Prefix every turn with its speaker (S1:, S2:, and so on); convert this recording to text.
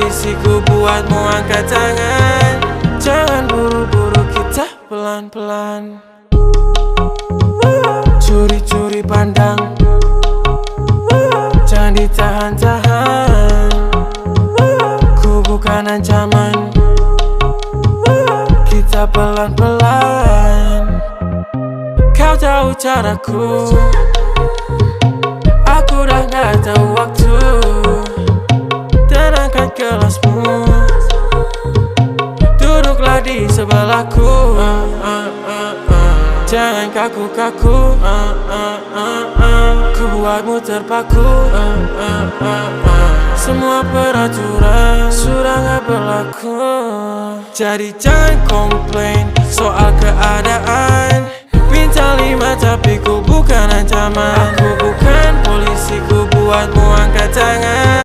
S1: polisi, ku buatmu angkat tangan. Jangan buru-buru, kita pelan-pelan. Curi-curi pandang, jangan ditahan-tahan. Ku bukan ancaman, kita pelan-pelan. Kau tahu caraku, aku dah gak tahu waktu. Dan angkat gelasmu, duduklah di sebelahku. Jangan kaku-kaku, ku buatmu terpaku. Semua peraturan sudah gak berlaku. Jadi jangan komplain soal keadaan. Bintang 5 tapi ku bukan ancaman. Aku bukan polisi, ku buatmu angkat tangan.